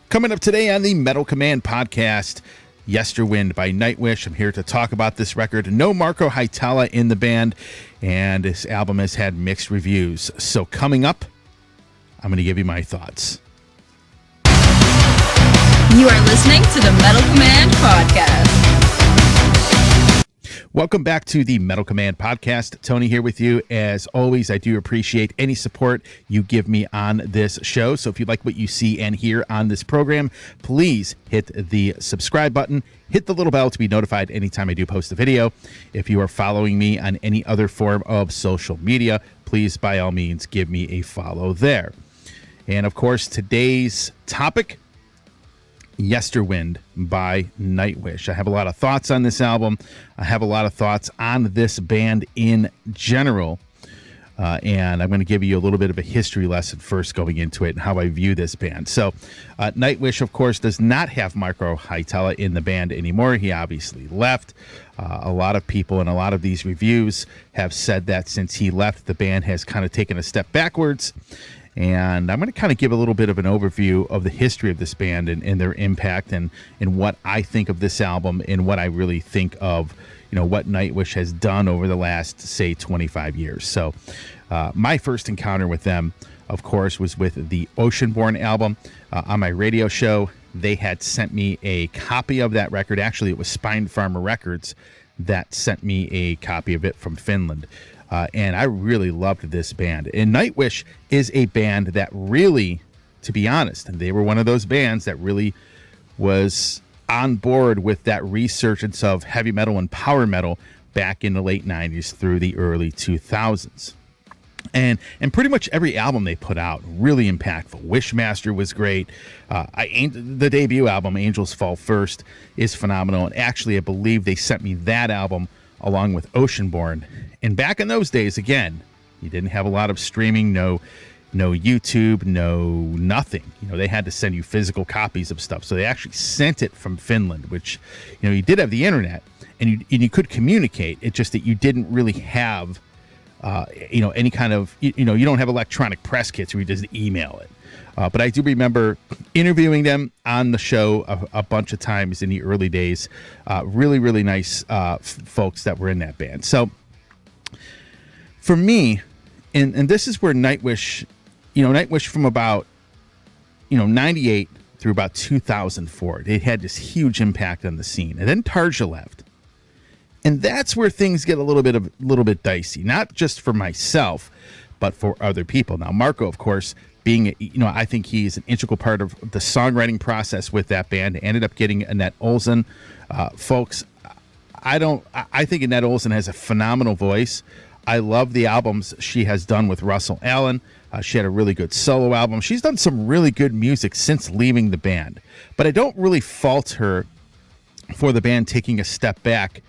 Coming up today on the Metal Command podcast, Yesterwynde by Nightwish. I'm here to talk about this record. No Marco Heitala in the band, and this album has had mixed reviews. So coming up, I'm going to give you my thoughts. You are listening to the Metal Command podcast. Welcome back to the Metal Command podcast. Tony here with you. As always, I do appreciate any support you give me on this show. So if you like what you see and hear on this program, please hit the subscribe button. Hit the little bell to be notified anytime I do post a video. If you are following me on any other form of social media, please, by all means, give me a follow there. And of course, today's topic, Yesterwynde by Nightwish. I have a lot of thoughts on this album. I have a lot of thoughts on this band in general. And I'm going to give you a little bit of a history lesson first going into it and how I view this band. So Nightwish, of course, does not have Marco Heitala in the band anymore. He obviously left. A lot of people in a lot of these reviews have said that since he left, the band has kind of taken a step backwards. And I'm going to kind of give a little bit of an overview of the history of this band and their impact and what I think of this album and what I really think of, what Nightwish has done over the last, say, 25 years. So my first encounter with them, of course, was with the Oceanborn album. On my radio show, they had sent me a copy of that record. Actually, it was Spine Farmer Records that sent me a copy of it from Finland. And I really loved this band. And Nightwish is a band that really, to be honest, they were one of those bands that really was on board with that resurgence of heavy metal and power metal back in the late 90s through the early 2000s. And pretty much every album they put out, really impactful. Wishmaster was great. The debut album, Angels Fall First, is phenomenal. And actually, I believe they sent me that album along with Oceanborn. And back in those days, again, you didn't have a lot of streaming, no YouTube, no nothing. They had to send you physical copies of stuff. So they actually sent it from Finland, which, you did have the internet and you could communicate. It's just that you didn't really have, any kind of, you don't have electronic press kits where you just email it. But I do remember interviewing them on the show a bunch of times in the early days. Really, really nice folks that were in that band. So for me, and this is where Nightwish from about, 98 through about 2004, they had this huge impact on the scene. And then Tarja left. And that's where things get a little bit dicey, not just for myself, but for other people. Now, Marco, of course, being, I think he's an integral part of the songwriting process with that band. Ended up getting Annette Olsen. Folks, I think Annette Olsen has a phenomenal voice. I love the albums she has done with Russell Allen. She had a really good solo album. She's done some really good music since leaving the band. But I don't really fault her for the band taking a step back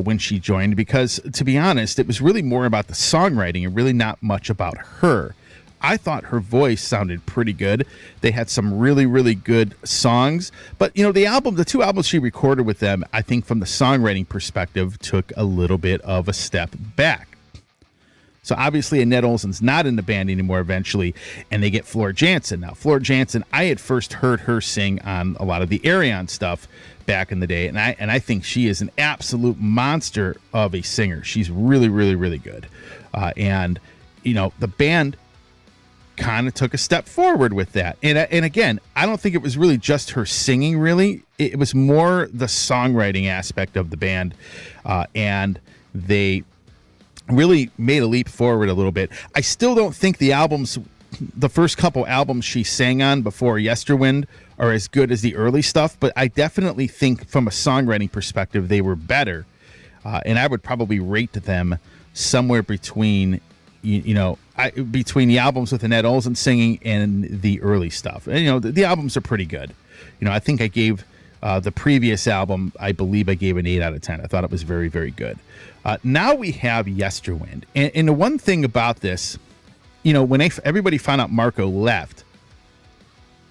when she joined, because, to be honest, it was really more about the songwriting and really not much about her. I thought her voice sounded pretty good. They had some really, really good songs. But, the two albums she recorded with them, I think from the songwriting perspective, took a little bit of a step back. So obviously Annette Olsen's not in the band anymore eventually, and they get Floor Jansen. Now, Floor Jansen, I had first heard her sing on a lot of the Arion stuff back in the day, and I think she is an absolute monster of a singer. She's really, really, really good. And the band kind of took a step forward with that. And again, I don't think it was really just her singing, really. It was more the songwriting aspect of the band. And they really made a leap forward a little bit. I still don't think the first couple albums she sang on before Yesterwynde are as good as the early stuff, but I definitely think from a songwriting perspective, they were better. And I would probably rate them somewhere between between the albums with Annette Olsen singing and the early stuff. And, the albums are pretty good. I think I gave the previous album, I believe I gave an 8 out of 10. I thought it was very, very good. Now we have Yesterwynde. And the one thing about this, when everybody found out Marco left,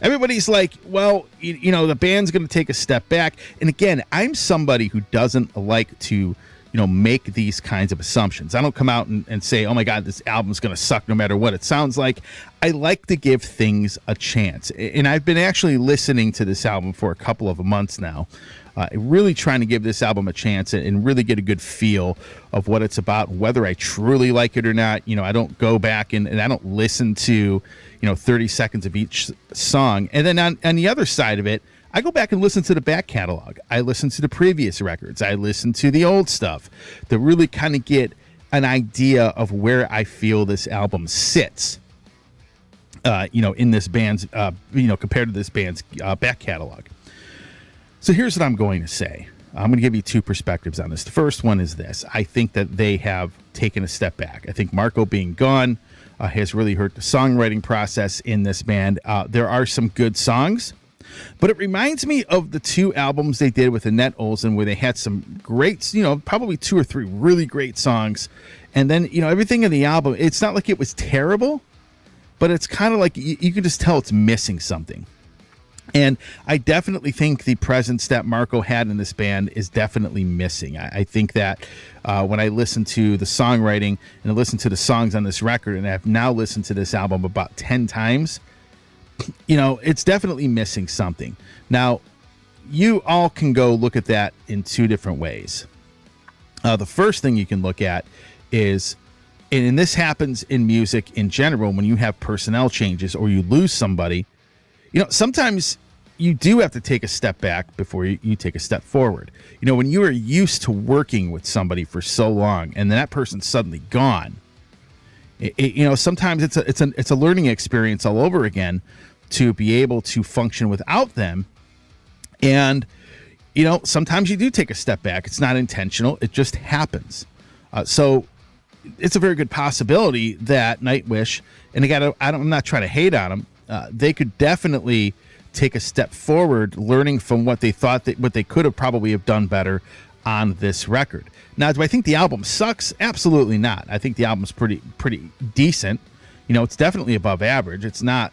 everybody's like, well, the band's going to take a step back. And again, I'm somebody who doesn't like to make these kinds of assumptions. I don't come out and say, oh my God, this album's going to suck no matter what it sounds like. I like to give things a chance. And I've been actually listening to this album for a couple of months now, really trying to give this album a chance and really get a good feel of what it's about, whether I truly like it or not. I don't go back and I don't listen to, 30 seconds of each song. And then on the other side of it, I go back and listen to the back catalog. I listen to the previous records. I listen to the old stuff to really kind of get an idea of where I feel this album sits, in this band's, compared to this band's back catalog. So here's what I'm going to say. I'm going to give you two perspectives on this. The first one is this. I think that they have taken a step back. I think Marco being gone has really hurt the songwriting process in this band. There are some good songs, but it reminds me of the two albums they did with Annette Olsen, where they had some great, probably 2 or 3 really great songs. And then, everything in the album, it's not like it was terrible, but it's kind of like you can just tell it's missing something. And I definitely think the presence that Marco had in this band is definitely missing. I think that when I listen to the songwriting and I listen to the songs on this record, and I've now listened to this album about 10 times, it's definitely missing something. Now, you all can go look at that in 2 different ways. The first thing you can look at is, and this happens in music in general, when you have personnel changes or you lose somebody, sometimes you do have to take a step back before you take a step forward. When you are used to working with somebody for so long and then that person's suddenly gone, sometimes it's a learning experience all over again to be able to function without them. And, sometimes you do take a step back. It's not intentional. It just happens. So it's a very good possibility that Nightwish, and again, I'm not trying to hate on them, they could definitely take a step forward, learning from what they thought what they could have probably have done better on this record. Now, do I think the album sucks? Absolutely not. I think the album's pretty decent. It's definitely above average. It's not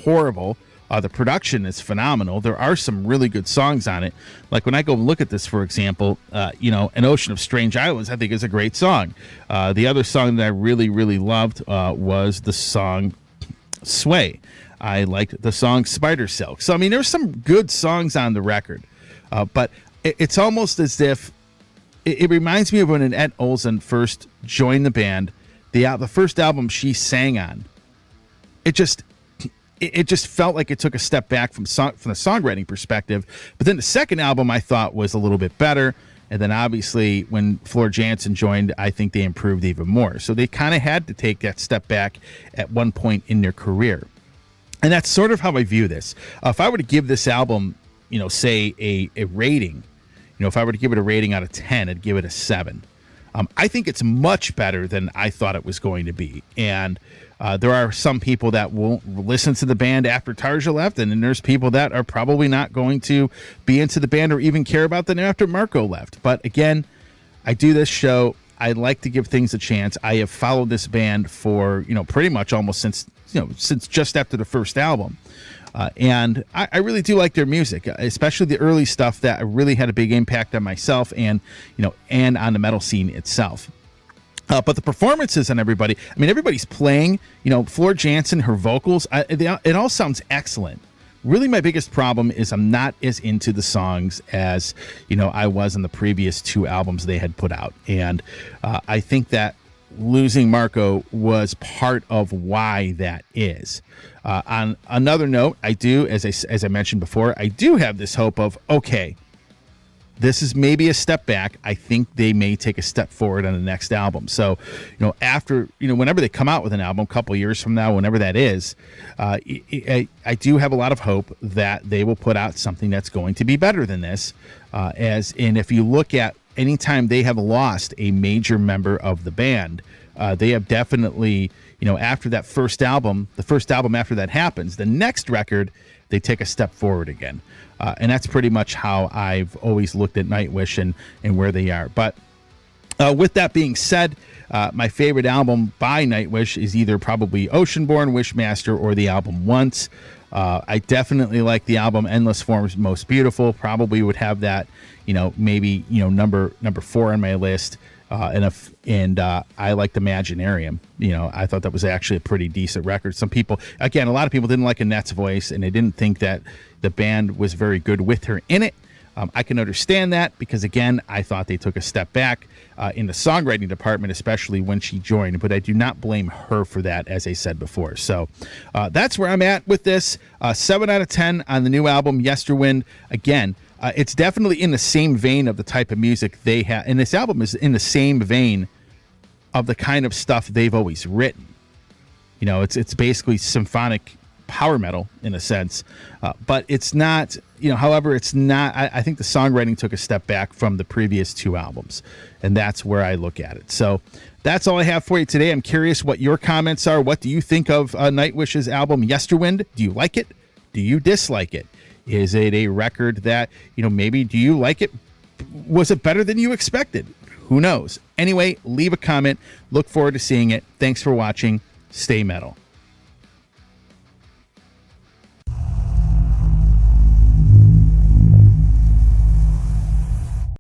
horrible. The production is phenomenal. There are some really good songs on it. Like when I go and look at this, for example, An Ocean of Strange Islands, I think is a great song. The other song that I really, really loved was the song Sway. I liked the song Spider Silk. So, there's some good songs on the record, but it's almost as if it reminds me of when Annette Olsen first joined the band. The first album she sang on, it just felt like it took a step back from the songwriting perspective. But then the second album I thought was a little bit better. And then obviously when Floor Jansen joined, I think they improved even more. So they kind of had to take that step back at one point in their career. And that's sort of how I view this. If I were to give this album, say a rating, if I were to give it a rating out of 10, I'd give it a 7. I think it's much better than I thought it was going to be. And there are some people that won't listen to the band after Tarja left, and then there's people that are probably not going to be into the band or even care about them after Marco left. But again, I do this show. I like to give things a chance. I have followed this band for, pretty much almost since just after the first album. And I really do like their music, especially the early stuff that really had a big impact on myself and on the metal scene itself. But the performances on everybody, everybody's playing, Floor Jansen, her vocals, it all sounds excellent. Really, my biggest problem is I'm not as into the songs as, I was in the previous 2 albums they had put out. And I think that losing Marco was part of why that is. On another note, I do, as I mentioned before, I do have this hope of, okay, this is maybe a step back. I think they may take a step forward on the next album. So, after, whenever they come out with an album, a couple years from now, whenever that is, I do have a lot of hope that they will put out something that's going to be better than this. And if you look at anytime they have lost a major member of the band, they have definitely, after that first album, the first album after that happens, the next record, they take a step forward again. And that's pretty much how I've always looked at Nightwish and where they are. But with that being said, my favorite album by Nightwish is either probably Oceanborn, Wishmaster, or the album Once. I definitely like the album Endless Forms Most Beautiful. Probably would have that, maybe, number 4 on my list. And I liked Imaginarium. I thought that was actually a pretty decent record. A lot of people didn't like Annette's voice, and they didn't think that the band was very good with her in it. I can understand that because, again, I thought they took a step back in the songwriting department, especially when she joined. But I do not blame her for that, as I said before. So that's where I'm at with this. 7 out of 10 on the new album, Yesterwynde. Again, it's definitely in the same vein of the type of music they have. And this album is in the same vein of the kind of stuff they've always written. It's basically symphonic power metal in a sense, but it's not, however, it's not, I think the songwriting took a step back from the previous 2 albums, and that's where I look at it. So that's all I have for you today. I'm curious what your comments are. What do you think of Nightwish's album Yesterwynde? Do you like it? Do you dislike it? Is it a record that, maybe do you like it? Was it better than you expected? Who knows? Anyway, leave a comment. Look forward to seeing it. Thanks for watching. Stay metal.